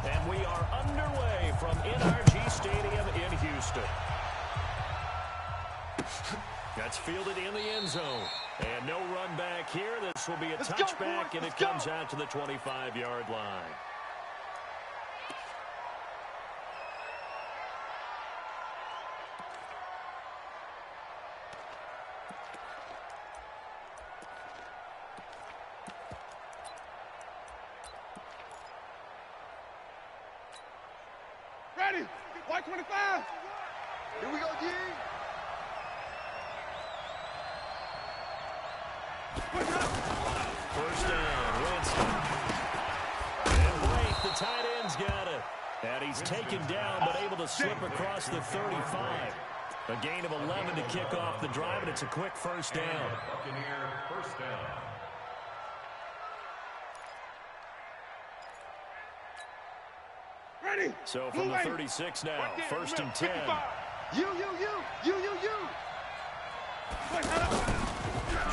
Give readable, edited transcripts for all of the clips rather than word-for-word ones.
And we are underway from NRG Stadium in Houston. That's fielded in the end zone. And no run back here. This will be a touchback, and it comes out to the 25-yard line. Ready? White 25. Here we go, G. First down, Winston. And Blake, the tight end's got it. And he's taken down, but able to slip across the 35. A gain of 11 to kick off the drive, and it's a quick first down. Buccaneer first down. Ready? So from the 36 now, first and 10. You.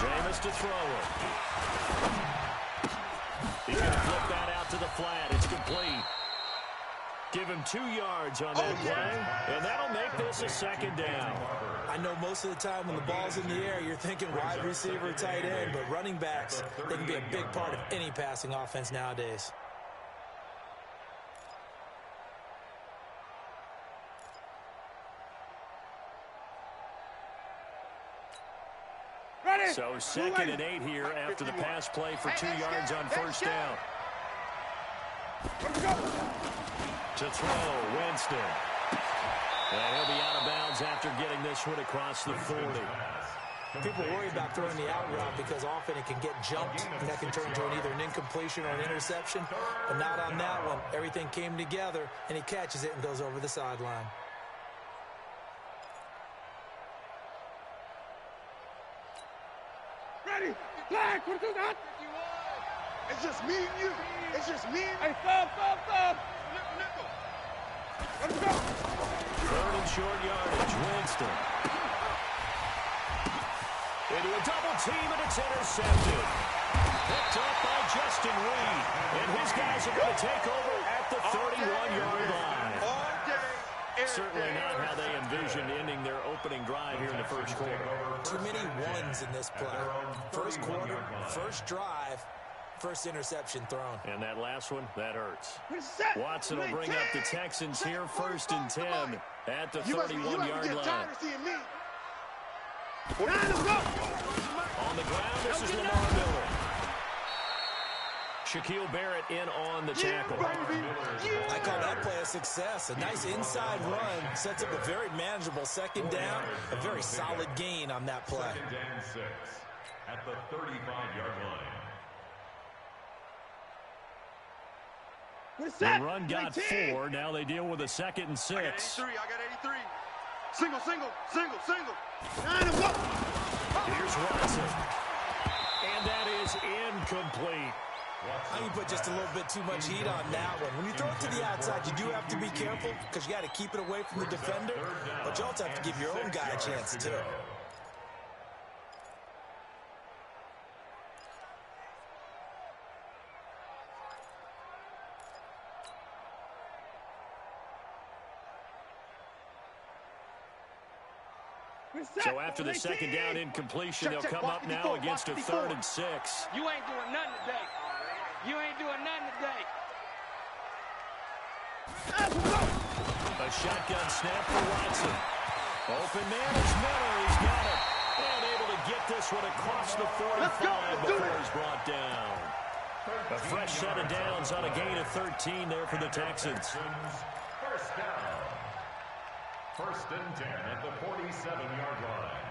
Jameis to throw it. He's going to flip that out to the flat. It's complete. Give him 2 yards on that play, and that'll make this a second down. I know most of the time when the ball's in the air, you're thinking wide receiver, tight end, but running backs, they can be a big part of any passing offense nowadays. So 2nd and 8 here after the pass play for 2 yards on first down. To throw, Winston. And he'll be out of bounds after getting this one across the 40. People worry about throwing the out route because often it can get jumped, and that can turn into either an incompletion or an interception. But not on that one. Everything came together, and he catches it and goes over the sideline. Ready? Flag. What is that? It's just me and you. It's just me and you. Hey, stop. Let's go. 3rd and short yardage, Winston. Into a double team, and it's intercepted. Picked up by Justin Reed. And his guys are going to take over at the 31-yard line. Certainly not how they envisioned ending their opening drive here in the first quarter. Too many ones in this play. First quarter, first drive, first interception thrown. And that last one, that hurts. Watson will bring up the Texans here, 1st and 10 at the 31-yard line. On the ground, this is Lamar Miller. Shaquille Barrett in on the tackle. I call that play a success. A nice inside run sets up a very manageable second down. A very solid gain on that play. 2nd and 6 at the 35-yard line. The run got 4. Now they deal with a 2nd and 6. I got 83. Single. Here's Watson. And that is incomplete. I think you put just a little bit too much heat on that one. When you throw it to the outside, you do have to be careful because you got to keep it away from the defender, but you also have to give your own guy a chance too. So after the second down incompletion, they'll come up now against a 3rd and 6. You ain't doing nothing today. A shotgun snap for Watson. Open man is Miller. He's got it. And able to get this one across the 45 before he's brought down. A fresh set of downs on a gain of 13 there for the Texans. First down. 1st and 10 at the 47-yard line.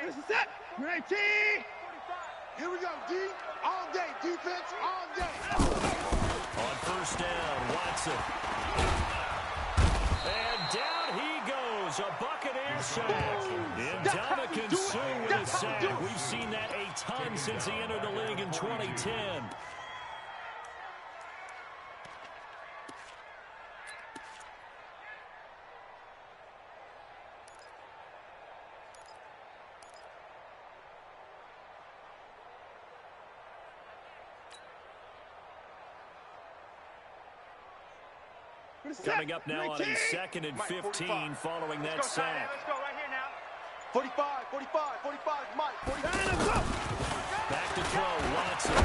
This is it. Ready? Here we go, D. All day. Defense, all day. On first down, Watson. And down he goes. A Buccaneer sack. Ndamukong Suh with a sack. We've seen that a ton since he entered the league in 2010. Coming up now on a 2nd and 15 following that sack. Let's go right here now. 45, 45, 45, Mike. 45. Back to throw, Watson.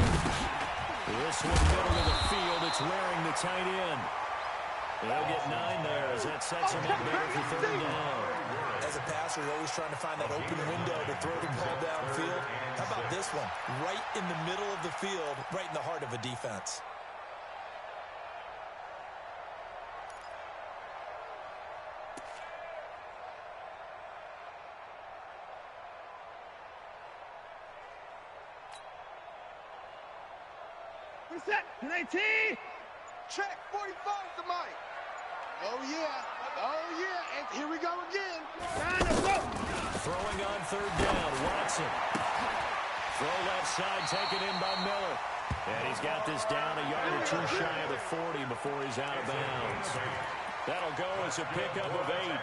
This one middle of the field. It's wearing the tight end. They'll get 9 there as that sets him up better for 3rd down. As a passer, you're always trying to find that open window to throw the ball downfield. How about this one? Right in the middle of the field, right in the heart of a defense. Set, 19. Check, 45 to Mike. Oh, yeah. Oh, yeah. And here we go again. Throwing on 3rd down, Watson. Throw left side, taken in by Miller. And he's got this down a yard or 2 shy of the 40 before he's out of bounds. That'll go as a pickup of 8.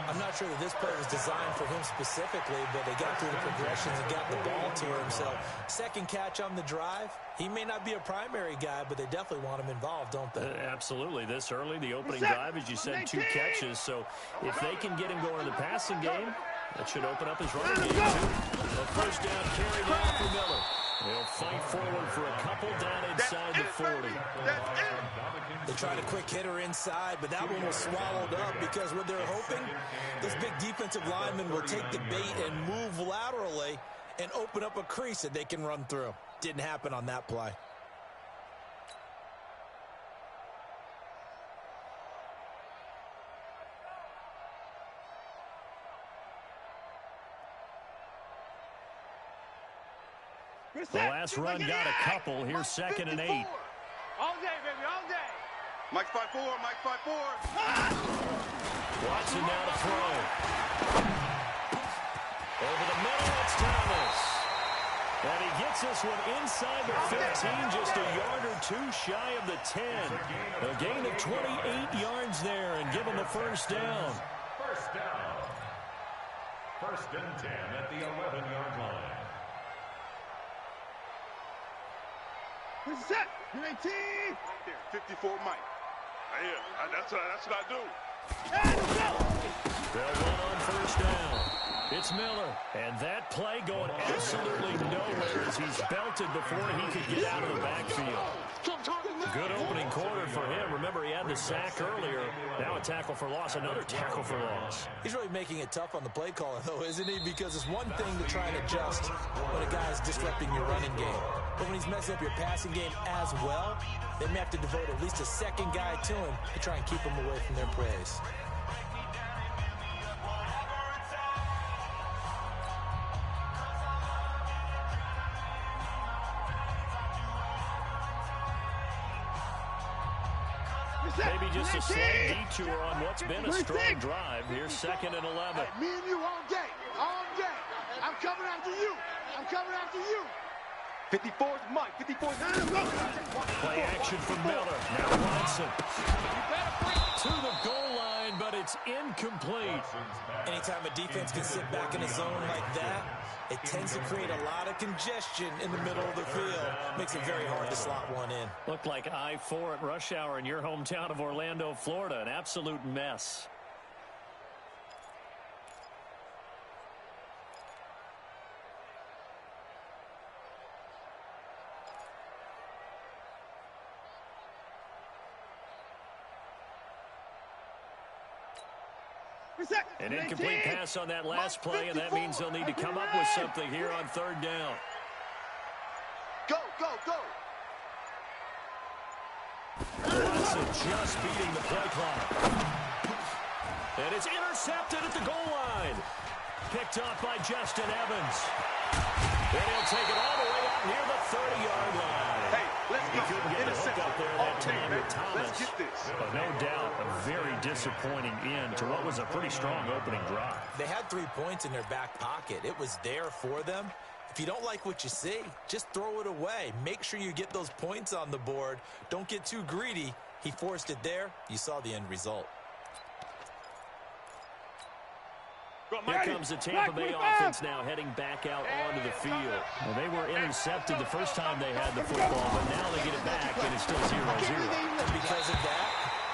I'm not sure that this play was designed for him specifically, but they got through the progressions and got the ball to him. So, 2nd catch on the drive. He may not be a primary guy, but they definitely want him involved, don't they? Absolutely. This early, the opening drive, as you said, 2 catches. So, if they can get him going in the passing game, that should open up his running game, too. A 1st down carry now for Miller. They'll fight forward for a couple down inside the 40. They tried a quick hitter inside, but that one was swallowed up because what they're hoping, this big defensive lineman will take the bait and move laterally and open up a crease that they can run through. Didn't happen on that play. The last run got a couple. Here's 2nd and 8. All day, baby, all day. Mike 5-4, Mike 5-4. Watson now to throw. Over the middle, it's Thomas. And he gets this one inside the 15, just a yard or 2 shy of the 10. A gain of 28 yards there and give him a 1st down. 1st down. 1st and 10 at the 11-yard line. Set, 19. 54, Mike. Yeah, that's what I do. They'll run on 1st down. It's Miller. And that play going absolutely nowhere as he's belted before he could get out of the backfield. Good opening quarter for him. Remember, he had the sack earlier. Now a tackle for loss, another tackle for loss. He's really making it tough on the play caller, though, isn't he? Because it's one thing to try and adjust when a guy's disrupting your running game. But when he's messing up your passing game as well, they may have to devote at least a 2nd guy to him to try and keep him away from their praise. Maybe just a slight detour on what's been a strong drive. Here's 2nd and 11. Me and you all day, all day. I'm coming after you. I'm coming after you. 54's Mike. 54's Play action from Miller. Now Watson. To the goal line, but it's incomplete. Anytime a defense can sit back in a zone like that, it tends to create a lot of congestion in the middle of the field. Makes it very hard to slot one in. Looked like I-4 at rush hour in your hometown of Orlando, Florida. An absolute mess. An incomplete pass on that last play, and that means they'll need to come up with something here on 3rd down. Go, go, go. Watson just beating the play clock. And it's intercepted at the goal line. Picked off by Justin Evans. And he'll take it all the way out near the 30-yard line. Hey, let's go. He couldn't get the hook up there that time with Thomas. Let's get this. But no doubt a very disappointing end to what was a pretty strong opening drive. They had 3 points in their back pocket. It was there for them. If you don't like what you see, just throw it away. Make sure you get those points on the board. Don't get too greedy. He forced it there. You saw the end result. Here comes the Tampa Bay offense now heading back out onto the field. Well, they were intercepted the first time they had the football, but now they get it back, and it's still 0-0. And because of that,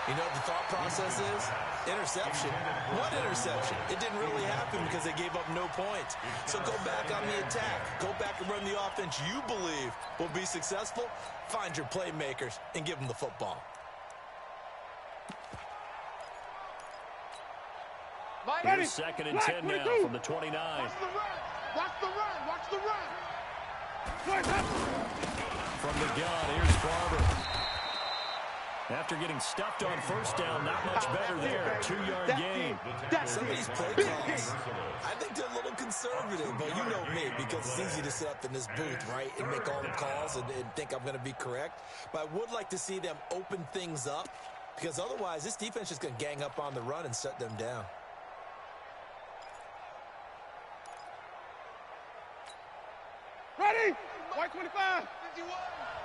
You know what the thought process is? Interception. What interception? It didn't really happen because they gave up no points. So go back on the attack. Go back and run the offense you believe will be successful. Find your playmakers and give them the football. Here's 2nd and 10 now from the 29. Watch the run. Watch the run. Watch the run. From the gun, here's Barber. After getting stuffed on first down, not much better there. 2-yard gain. Some of these play calls, I think they're a little conservative, but you know me, because it's easy to sit up in this booth, right, and make all the calls and think I'm going to be correct. But I would like to see them open things up, because otherwise this defense is going to gang up on the run and shut them down. Ready? White 25. 51.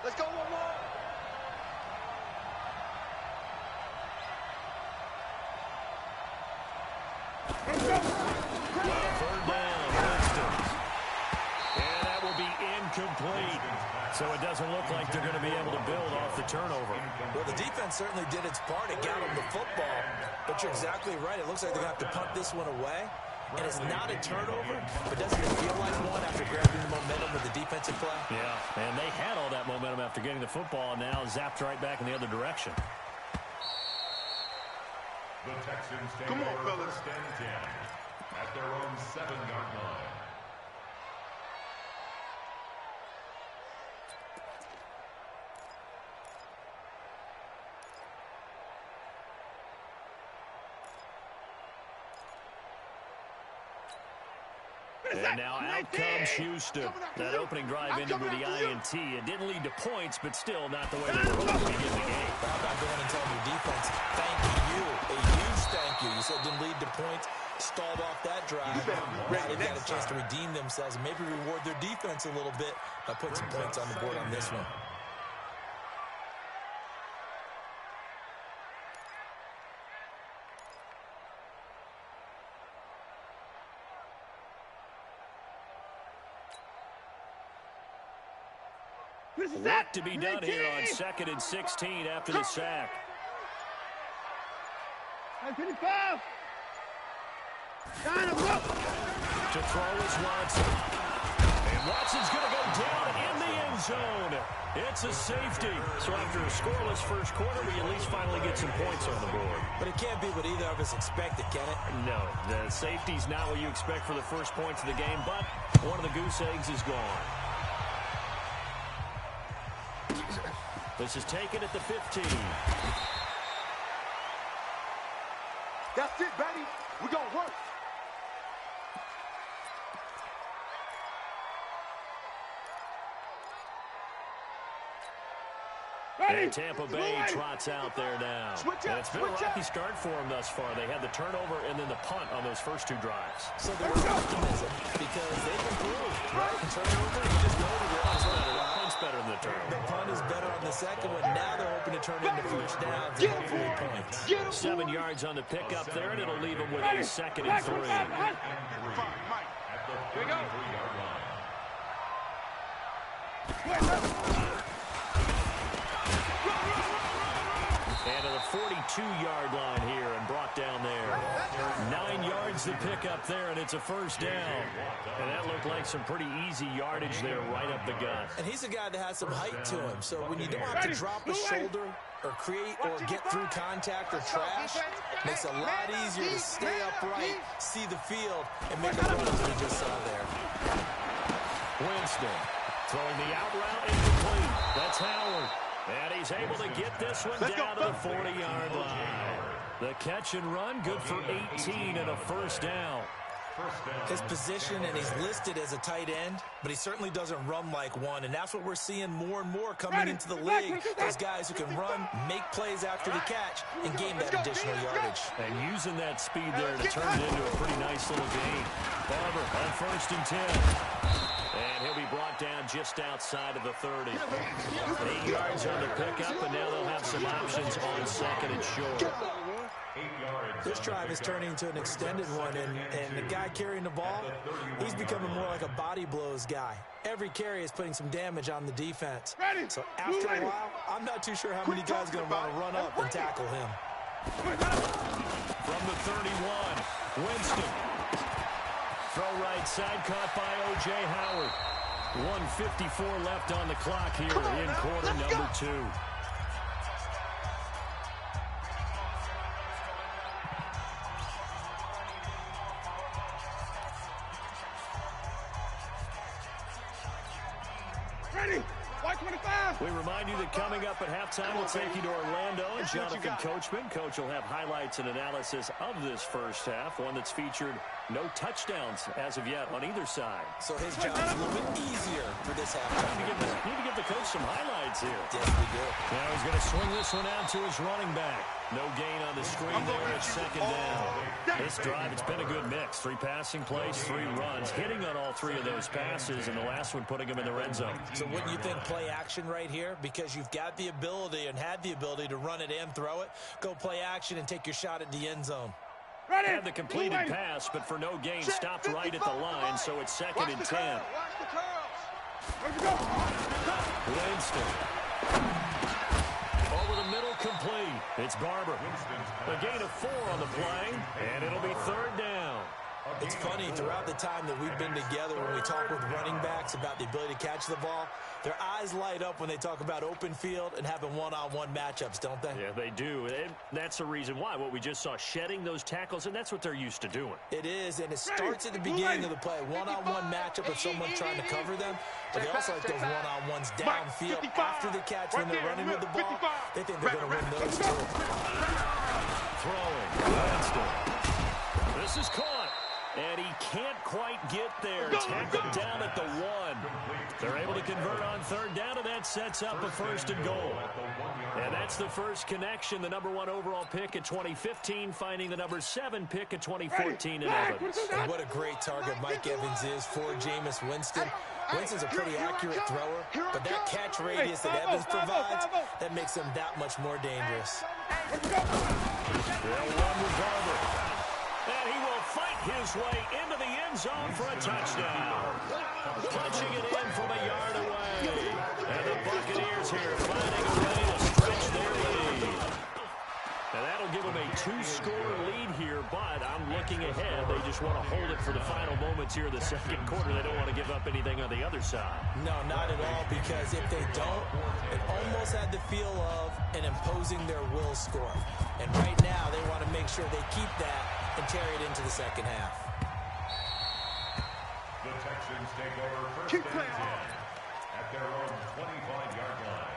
Let's go one more. Let's go. 3rd down, Winston. And that will be incomplete. So it doesn't look like they're going to be able to build off the turnover. Well, the defense certainly did its part. It got them the football. But you're exactly right. It looks like they're going to have to punt this one away. And it's not a turnover, but doesn't it feel like one after grabbing the momentum with the defensive play? Yeah, and they had all that momentum after getting the football, and now zapped right back in the other direction. The Texans take over 1st and 10 at their own 7-yard line. And now out comes Houston. That opening drive ended with the INT. It didn't lead to points, but still not the way they were hoping to begin the game. I'm not going and telling your defense, thank you. A huge thank you. You said it didn't lead to points, stalled off that drive. Now they've got a chance to redeem themselves and maybe reward their defense a little bit by putting some points on the board on this one. Work to be done here on 2nd and 16 after the sack. 55. To throw is Watson. And Watson's going to go down in the end zone. It's a safety. So after a scoreless first quarter, we at least finally get some points on the board. But it can't be what either of us expected, can it? No, the safety's not what you expect for the first points of the game, but one of the goose eggs is gone. This is taken at the 15. That's it, baby. We're going to work. And Tampa Bay trots out there now. And it's been a rocky start for them thus far. They had the turnover and then the punt on those first 2 drives. So there's optimism because they've improved, right? Turnover, you just know the punt's better. The punt's better than the turnover. The punt is better on the second one. Now they're hoping to turn into first downs and hopefully points. 7 yards on the pickup there, and it'll leave them with a 2nd and 3. Here we go. And to the 42-yard line here and brought down there. 9 yards to pick up there, and it's a first down. And that looked like some pretty easy yardage there right up the gut. And he's a guy that has some height to him, so when you don't have to drop a shoulder or create or get through contact or trash, it makes it a lot easier to stay upright, see the field, and make a run as we just saw there. Winston throwing the out route incomplete. That's Howard. And he's able to get this one down to the 40-yard line. The catch and run, good for 18 and a first down. His position, and he's listed as a tight end, but he certainly doesn't run like one, and that's what we're seeing more and more coming into the league. Those guys who can run, make plays after the catch, and gain that additional yardage. And using that speed there to turn it into a pretty nice little gain. Barber on 1st and 10. And he'll be brought down just outside of the 30. 8 yards on the pickup, and now they'll have some options on 2nd and short. This drive is turning into an extended one, and the guy carrying the ball, he's becoming more like a body blows guy. Every carry is putting some damage on the defense. So after a while, I'm not too sure how many guys are going to want to run up and tackle him. From the 31, Winston. Throw right side, caught by O.J. Howard. 1:54 left on the clock here in quarter number 2. Ready? White 25. We remind you that coming up at halftime, we'll take you to Orlando and Jonathan Coachman. Coach will have highlights and analysis of this first half, one that's featured no touchdowns as of yet on either side. So his job is a little bit easier for this halftime. Need to give the coach some highlights here. Yes, we do. Now he's going to swing this one out to his running back. No gain on the screen there. It's second down. This drive, it's been a good mix. 3 passing plays, 3 runs, hitting on all 3 of those passes, and the last one putting him in the red zone. So wouldn't you think play action right here? Because you've got the ability and had the ability to run it and throw it. Go play action and take your shot at the end zone. Had the completed pass, but for no gain, stopped right at the line, so it's second and 10. Winston. Over the middle, complete. It's Barber. A gain of 4 on the play, and it'll be third down. It's funny, throughout the time that we've been together, when we talk with running backs about the ability to catch the ball, their eyes light up when they talk about open field and having one-on-one matchups, don't they? Yeah, they do. And that's the reason why. What we just saw, shedding those tackles, and that's what they're used to doing. It is, and it starts at the beginning of the play. One-on-one matchup with someone trying to cover them, but they also like those one-on-ones downfield after the catch when they're running with the ball. They think they're going to win those too. Throwing. Winston. This is caught. And he can't quite get there. Tackled down at the 1. They're able to convert on third down, and that sets up a first and goal. And that's the first connection. The number 1 overall pick in 2015, finding the number 7 pick in 2014 in Evans. And what a great target Mike Evans is for Jameis Winston. Winston's a pretty accurate thrower, but that catch radius that Evans provides, that makes him that much more dangerous. They'll run with Barber. And he will fight his way into the end zone for a touchdown. Punching it in from a yard away. And the Buccaneers here finding a way to stretch their lead. Now that'll give them a 2-score lead here, but I'm looking ahead. They just want to hold it for the final moments here in the second quarter. They don't want to give up anything on the other side. No, not at all, because if they don't, it almost had the feel of an imposing their will score. And right now, they want to make sure they keep that and carry it into the second half. The Texans take over first and 10 at their own 25-yard line.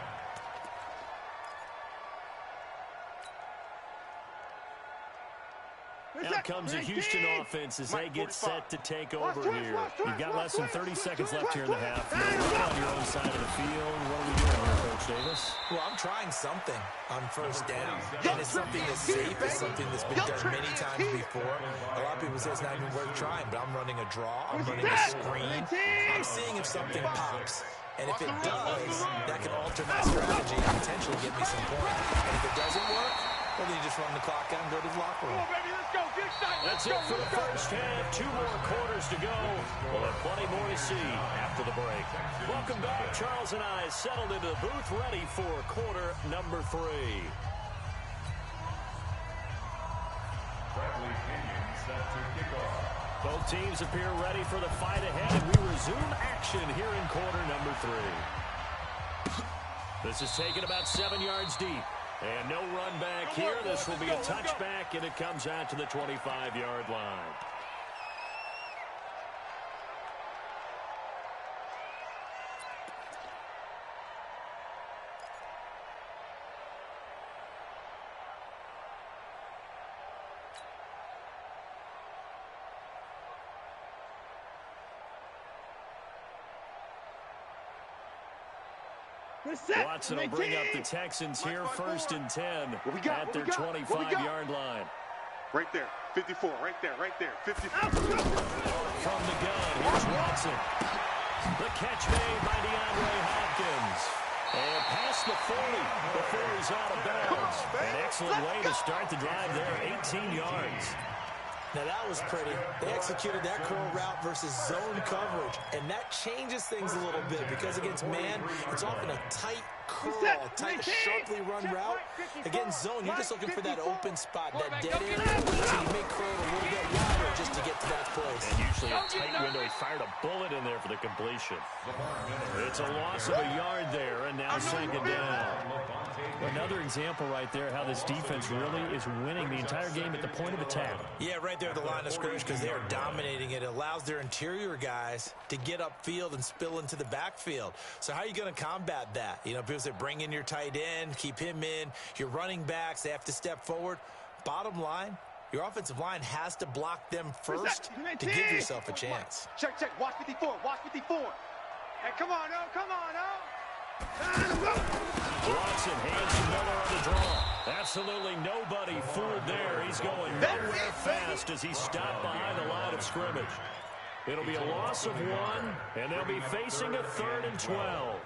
Out comes the Houston offense as they get set to take over here. You've got less than 30 seconds left here in the half. You're on your own side of the field. What are we doing here, Coach Davis? Well, I'm trying something on first down. And it's something that's safe. It's something that's been done many times before. A lot of people say it's not even worth trying, but I'm running a draw. I'm running a screen. I'm seeing if something pops. And if it does, that can alter my strategy and potentially get me some points. And if it doesn't work, well, then you just run the clock out and go to the locker room. That's it for the first half. 2 more quarters to go. We'll have plenty more to see after the break. Welcome back. Charles and I settled into the booth, ready for quarter number 3. Bradley Pinion set to kick off. Both teams appear ready for the fight ahead, and we resume action here in quarter number 3. This is taken about 7 yards deep. And no run back here. This will be a touchback, and it comes out to the 25-yard line. Watson will bring up the Texans here, first and 10 at their 25-yard line. Right there, 54, right there, 54. From the gun, here's Watson. The catch made by DeAndre Hopkins. And past the 40 before he's out of bounds. An excellent way to start the drive there, 18 yards. Now, that was pretty. They executed that curl route versus zone coverage, and that changes things a little bit because against man, it's often a tight curl, tight, sharply run route. Again, zone, you're just looking for that open spot, that dead area, so you may curl a little bit wider just to get to that place. And usually a tight window. He fired a bullet in there for the completion. It's a loss of a yard there, and now second down. Another example right there how this defense really is winning the entire game at the point of attack. Yeah, right there at the line of scrimmage because they are dominating it. It allows their interior guys to get upfield and spill into the backfield. So how are you going to combat that? You know, people say bring in your tight end, keep him in. Your running backs, they have to step forward. Bottom line, your offensive line has to block them first to give yourself a chance. Check, check. Watch 54. Watch 54. Hey, come on, no. Come on, no. Watson hands to Miller on the draw. Absolutely nobody fooled there. He's going nowhere fast as he's stopped behind the line of scrimmage. It'll be a loss of 1, and they'll be facing a 3rd and 12.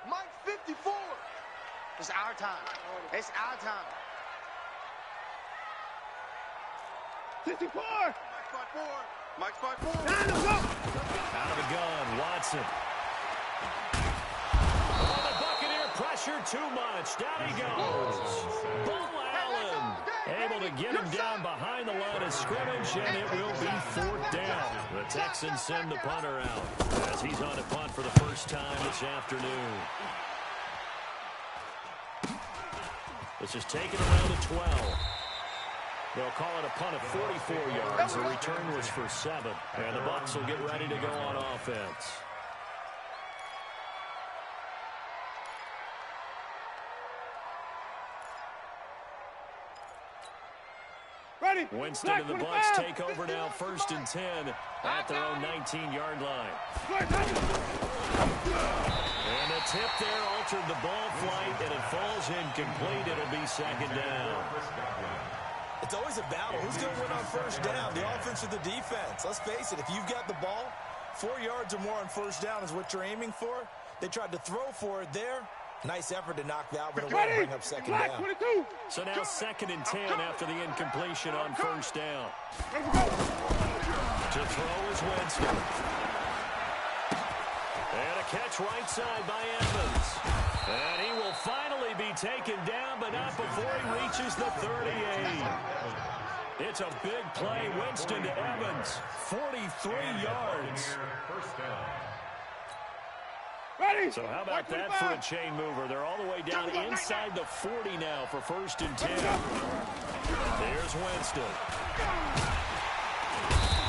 Mike 54. It's our time. It's our time. 64. Mike's 5-4. Out of the gun, Watson. Oh, the Buccaneer pressure too much. Down he goes. Bo Allen able to get him down behind the line of scrimmage, and it will be 4th down. The Texans send the punter out as he's on a punt for the first time this afternoon. This is taken around the 12. They'll call it a punt of 44 yards. The return was for 7. And the Bucs will get ready to go on offense. Winston and the Bucs take over now, 1st and 10 at their own 19-yard line. And the tip there altered the ball flight, and it falls incomplete. It'll be 2nd down. It's always a battle. Who's going to win on 1st down, the offense or the defense? Let's face it, if you've got the ball, 4 yards or more on 1st down is what you're aiming for. They tried to throw for it there. Nice effort to knock that, but it'll bring up 2nd down. So now 2nd and 10 after the incompletion on 1st down. To throw is Winston. And a catch right side by Evans. And he will finally be taken down, but not before he reaches the 38. It's a big play. Winston to Evans. 43 yards. So how about that for a chain mover? They're all the way down inside the 40 now for 1st and 10. There's Winston.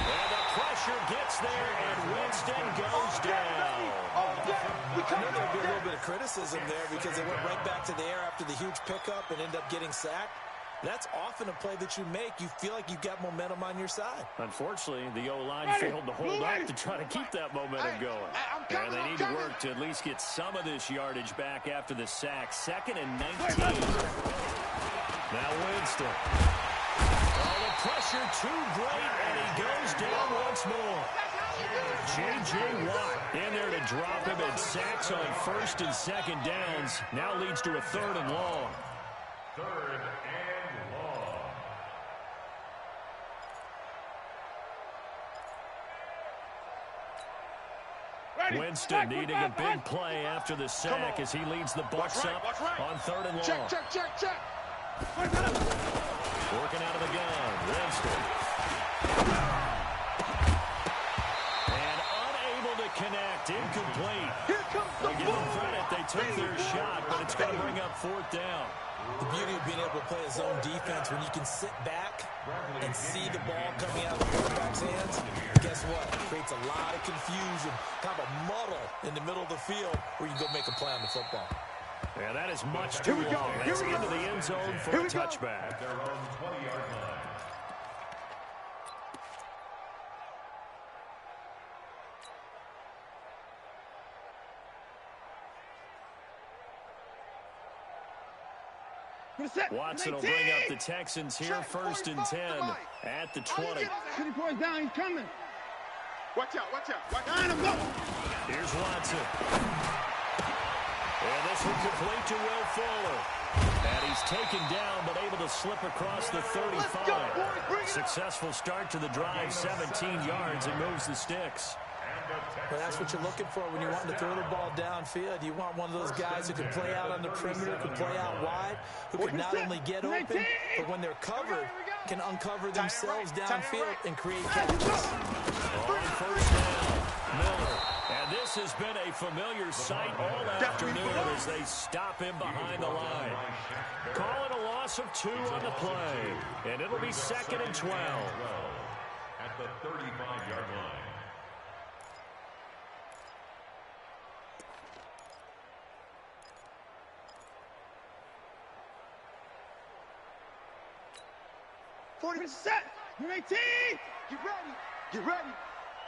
And the pressure gets there, and Winston goes down. I know there'll be a little bit of criticism there because they went right back to the air after the huge pickup and ended up getting sacked. That's often a play that you make. You feel like you've got momentum on your side. Unfortunately, the O-line failed to hold up to try to keep that momentum going. And they need to work to at least get some of this yardage back after the sack. 2nd and 19. Now Winston. Oh, the pressure too great, and he goes down once more. J.J. Watt in there to drop him, and sacks on 1st and 2nd downs. Now leads to a 3rd and long. 3rd and long. Winston needing a big play after the sack as he leads the Bucs up on 3rd and long. Check. Working out of the gun, Winston. And unable to connect, incomplete. I'll give them credit, they took their shot, but it's going to bring up 4th down. The beauty of being able to play a zone defense when you can sit back and see the ball coming out of the quarterback's hands, guess what? It creates a lot of confusion, kind of a muddle in the middle of the field where you can go make a play on the football. Yeah, that is much too long. That's into the end zone for a touchback. At their own 20-yard line. Watson will bring up the Texans here, 1st and 10 at the 20. 3 points down, he's coming. Watch out, watch out. Watch out. Go. Here's Watson. And this one complete to Will Fuller. And he's taken down, but able to slip across the 35. Successful start to the drive, 17 yards, and moves the sticks. Well, that's what you're looking for when you're wanting to throw the ball downfield. You want one of those guys who can play out on the perimeter, can play out wide, who can not only get open, but when they're covered, can uncover themselves downfield and create catches. On first down, Miller. And this has been a familiar sight all afternoon as they stop him behind the line. Calling a loss of 2 on the play. And it'll be 2nd and 12. At the 35-yard line. Set. 18. Get ready. Get ready.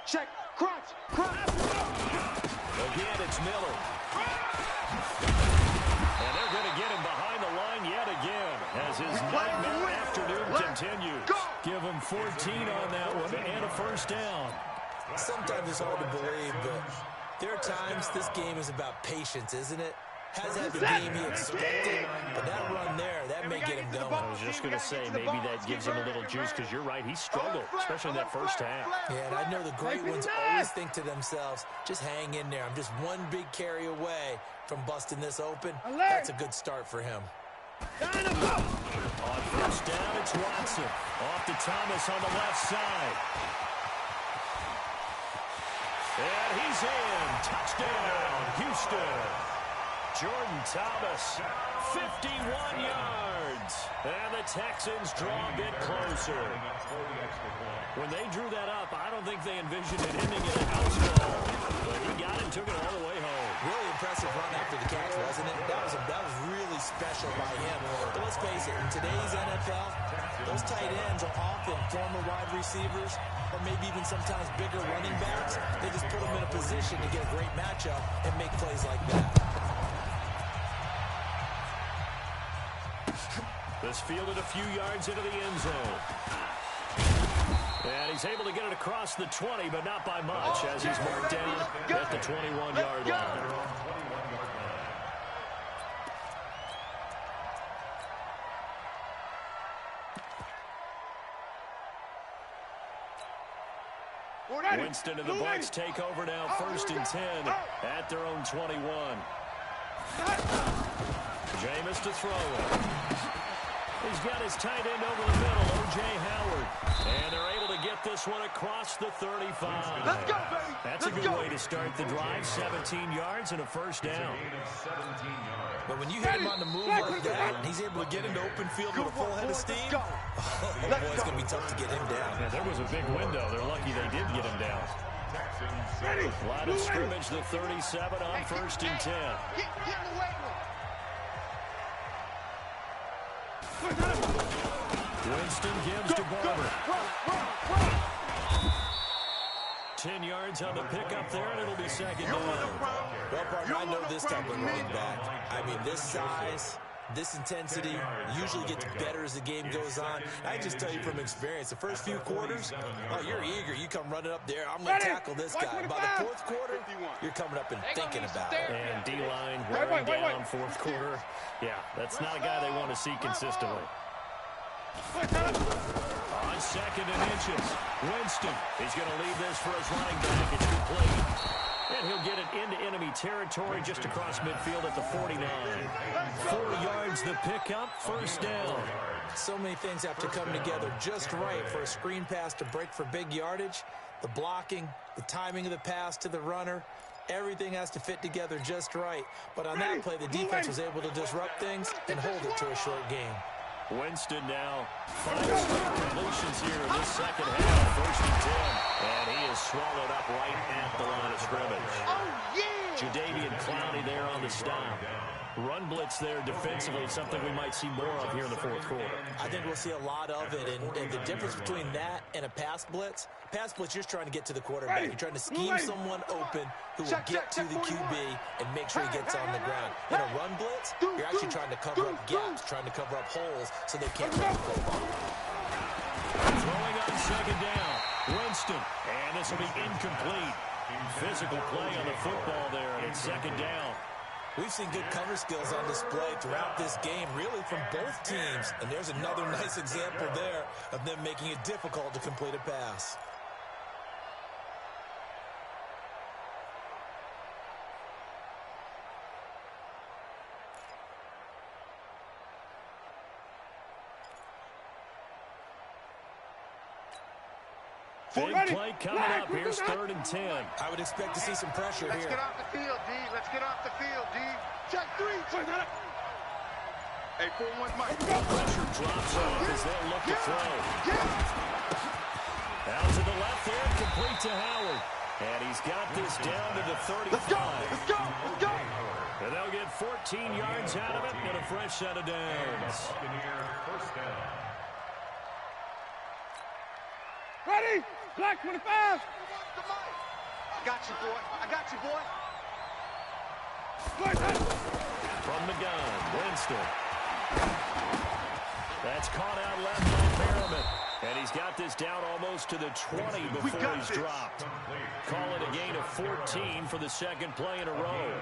Check. Crunch. Crunch. Again, it's Miller. And they're going to get him behind the line yet again as his nightmare afternoon continues. Give him 14 on that one and a first down. Sometimes it's hard to believe, but there are times this game is about patience, isn't it? Has had the game he expected, but that run there, that may get him going. I was just going to say, maybe that gives him a little juice, because you're right, he struggled, especially in that first half. Yeah, and I know the great ones always think to themselves, just hang in there. I'm just one big carry away from busting this open. That's a good start for him. On first down, it's Watson. Off to Thomas on the left side. And he's in. Touchdown, Houston. Jordan Thomas, 51 yards. And the Texans draw a bit closer. When they drew that up, I don't think they envisioned it ending in a house call. But he got it and took it all the way home. Really impressive run after the catch, wasn't it? That was really special by him. But let's face it, in today's NFL, those tight ends are often former wide receivers or maybe even sometimes bigger running backs. They just put them in a position to get a great matchup and make plays like that. This fielded a few yards into the end zone. And he's able to get it across the 20, but not by much, as he's marked down at the 21-yard line. Winston and the Bucs take over now, 1st and 10 at their own 21. Jameis to throw it. He's got his tight end over the middle, O.J. Howard. And they're able to get this one across the 35. Let's go, baby. That's a good way to start the drive. 17 yards and a first down. But when you hit him on the move like that, and he's able to get into open field with a full head of steam, oh boy, it's going to be tough to get him down. Yeah, there was a big window. They're lucky they did get him down. Line of scrimmage, the 37 on 1st and 10. Get in the weight room. Winston gives to Barber. 10 yards on the pickup there, and it'll be 2nd down. Well, partner, I know this type of running back. I mean, this size, this intensity usually gets better as the game goes on. I just tell you from experience, the first few quarters, oh, you're eager. You come running up there. I'm going to tackle this guy. By the 4th quarter, you're coming up and thinking about it. And D-line wearing down 4th quarter. Yeah, that's not a guy they want to see consistently. On 2nd and inches, Winston. He's going to leave this for his running back. It's complete. And he'll get it into enemy territory just across midfield at the 49. 4 yards the pickup, 1st down. So many things have to come together just right for a screen pass to break for big yardage. The blocking, the timing of the pass to the runner, everything has to fit together just right. But on that play, the defense was able to disrupt things and hold it to a short game. Winston now 5 straight completions here in this 2nd half. 1st and 10. And he is swallowed up right at the line of scrimmage. Oh, yeah! Jadeveon Clowney there on the stop. Run blitz there defensively, something we might see more of here in the 4th quarter. I think we'll see a lot of it, and the difference between that and a pass blitz, you're just trying to get to the quarterback. You're trying to scheme someone open who will get to the QB and make sure he gets on the ground. In a run blitz, you're actually trying to cover up gaps, trying to cover up holes so they can't run the football. Throwing on 2nd down. Winston. And this will be incomplete. Physical play on the football there, and it's second down. We've seen good cover skills on display throughout this game, really from both teams. And there's another nice example there of them making it difficult to complete a pass. Big play coming up. Here's 3rd and 10. I would expect to see some pressure Let's here. get off the field, D. Let's get off the field, D. Check 3. Hey, 4-1, Mike. Pressure drops off as they look to throw. Out to the left there, complete to Howard. And he's got this down to the 35. Let's go. And they'll get 14 yards out of it and a fresh set of downs. First down. Ready? Black 25. I got you, boy. From the gun, Winston. That's caught out left by Merriman. And he's got this down almost to the 20 before he's dropped. Call it a gain of 14 for the second play in a row.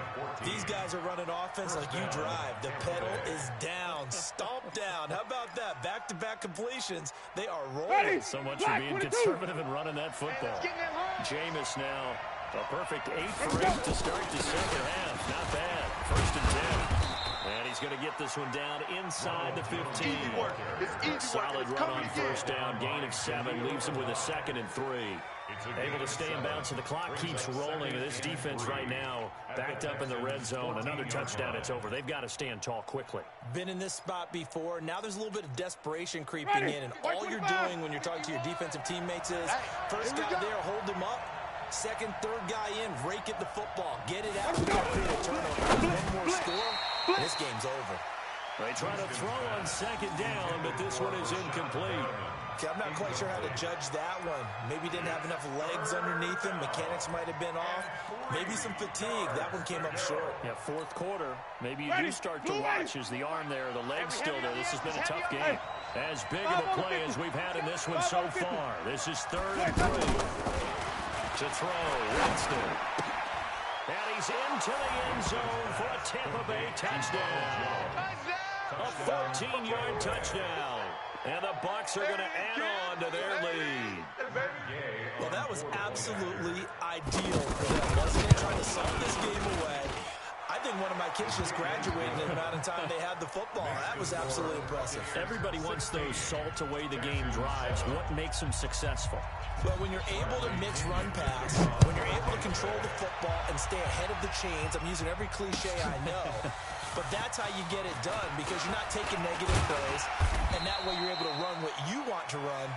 These guys are running offense like you drive. The pedal is down, stomped down. How about that? Back-to-back completions. They are rolling. So much for being conservative and running that football. Jameis now, a perfect 8 for 8 to start the second half. Not bad. 1st and 10. And he's going to get this one down inside the 15. Solid run on 1st down. Gain of 7. Leaves him with a 2nd and 3. Able to stay in bounds, so the clock keeps rolling. And this defense right now backed up in the red zone. Another touchdown, it's over. They've got to stand tall quickly. Been in this spot before. Now there's a little bit of desperation creeping in. And all you're doing when you're talking to your defensive teammates is, first guy there, hold him up. Second, third guy in, rake at the football. Get it out. Create a turnover. One more score, and this game's over. They try to throw on 2nd down, but this one is incomplete. Okay, I'm not quite sure how to judge that one. Maybe didn't have enough legs underneath him. Mechanics might have been off. Maybe some fatigue. That one came up short. Yeah, 4th quarter. Maybe you do start to watch as the arm there, the leg's still there. This has been a tough game. As big of a play as we've had in this one so far. This is 3rd and 3. To throw, Winston. And he's into the end zone for a Tampa Bay touchdown. A 14-yard touchdown. And the Bucs are going to add on to their lead. Well, that was absolutely ideal for them, wasn't it? Trying to suck this game away. I think one of my kids just graduated in the amount of time they had the football. That was absolutely impressive. Everybody wants those salt-away-the-game drives. What makes them successful? Well, when you're able to mix run pass, when you're able to control the football and stay ahead of the chains, I'm using every cliche I know, but that's how you get it done because you're not taking negative plays, and that way you're able to run what you want to run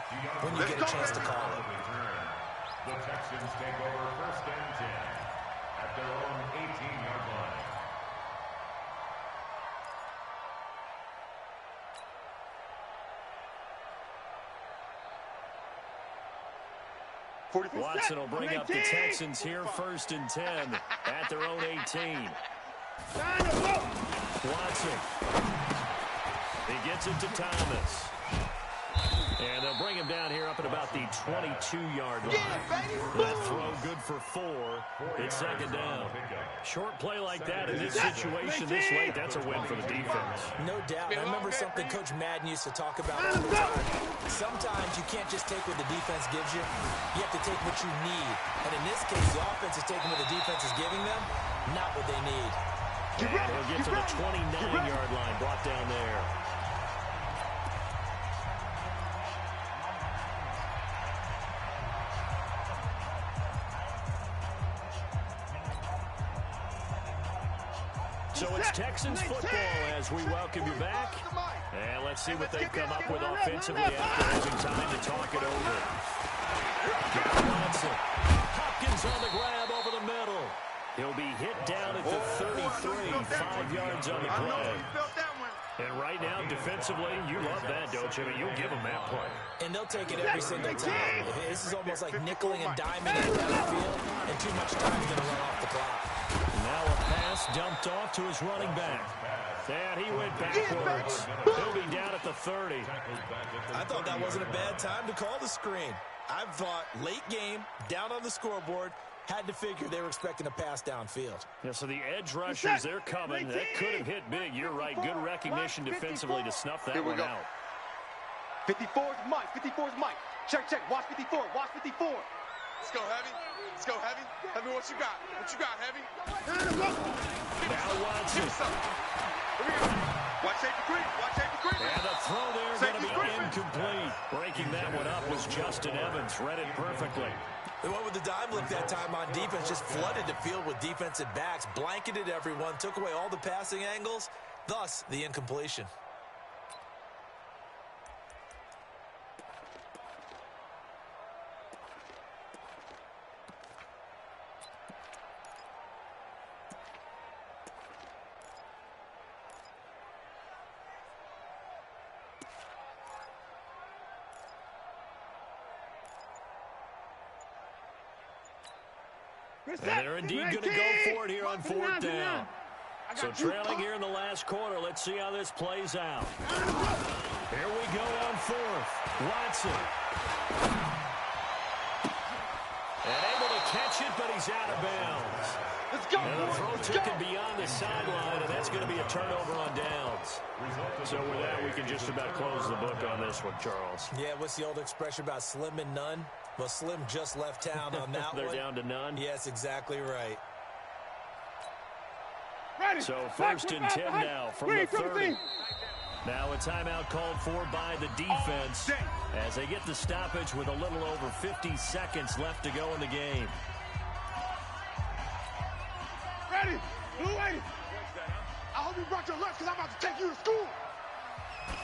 when you get a chance to call it. The Texans take over 1st and 10 at their own 18-yard line. Watson will bring up the Texans here 1st and 10 at their own 18. Watson. He gets it to Thomas. And they'll bring him down here up at about the 22-yard line. That throw good for 4. It's 2nd down. Short play like that in this situation this late, that's a win for the defense. No doubt. I remember something Coach Madden used to talk about all the time. Sometimes you can't just take what the defense gives you. You have to take what you need. And in this case, the offense is taking what the defense is giving them, not what they need. And he'll get to the 29-yard line, brought down there. So it's Texans football as we welcome you back. And let's see what they've come up with offensively after having time to talk it over. Watson. Hopkins on the grab over the middle. He'll be hit down at the 33, 5 yards on the play. And right now, defensively, you love that, don't you? I mean, you'll give them that play. And they'll take it every single time. This is almost like nickeling and diming in the field, and too much time is going to run off the clock. Now a pass dumped off to his running back. And he went backwards. He'll be down at the 30. I thought that wasn't a bad time to call the screen. I thought late game, down on the scoreboard, had to figure they were expecting a pass downfield. Yeah, so the edge rushers, they're coming. That could have hit big. You're right. Good recognition defensively to snuff that one out. 54 is Mike. 54 is Mike. Check, check. Watch 54. Watch 54. Let's go, Heavy. Let's go, Heavy. Heavy, what you got? What you got, Heavy? Now Watson. Here we go. Watch safety green. Watch safety green. And the throw there going to be incomplete. Breaking that one up was Justin Evans. Read it perfectly. They went with the dime look that time on defense, just flooded the field with defensive backs, blanketed everyone, took away all the passing angles, thus the incompletion. And they're indeed going to go for it here on fourth down. So trailing here in the last quarter. Let's see how this plays out. Here we go on fourth. Watson. And able to catch it, but he's out of bounds. Let's go. And the throw took it beyond the sideline, and that's going to be a turnover on downs. So with that, we can just about close the book on this one, Charles. Yeah, what's the old expression about slim and none? Well, Slim just left town on that They're one. down to none? Yes, exactly right. So first and 10 now from the 30. Now a timeout called for by the defense as they get the stoppage with a little over 50 seconds left to go in the game. Ready? Blue lady. I hope you brought your lunch because I'm about to take you to school.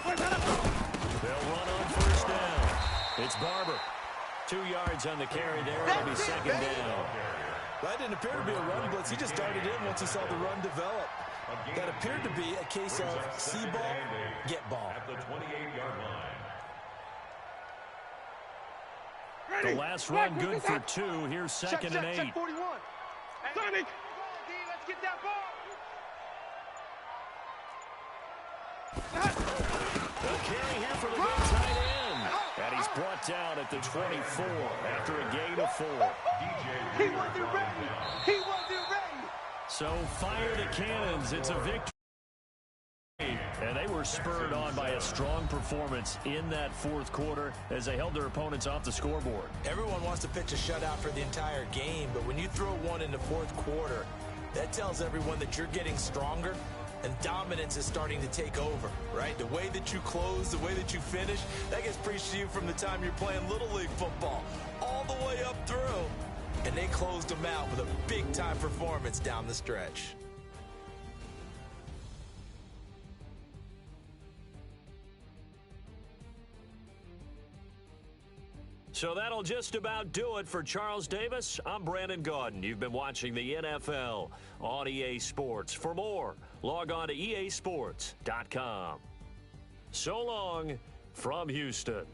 They'll run on first down. It's Barber. 2 yards on the carry there. It'll be second down. That didn't appear to be a run blitz. He just darted in once he saw the run develop. That appeared to be a case of see ball, get ball. At the 28-yard line. The last run good for 2. Here's second and 8. Check 41. Sonic. Let's get that ball. The carry here for the big tight end. And he's brought down at the 24 after a gain of 4. He wasn't ready. He wasn't ready. So fire the cannons. It's a victory. And they were spurred on by a strong performance in that fourth quarter as they held their opponents off the scoreboard. Everyone wants to pitch a shutout for the entire game, but when you throw one in the fourth quarter, that tells everyone that you're getting stronger and dominance is starting to take over, right? The way that you close, the way that you finish, that gets preached to you from the time you're playing Little League football all the way up through. And they closed them out with a big-time performance down the stretch. So that'll just about do it for Charles Davis. I'm Brandon Gaudin. You've been watching the NFL on EA Sports. For more, log on to easports.com. So long from Houston.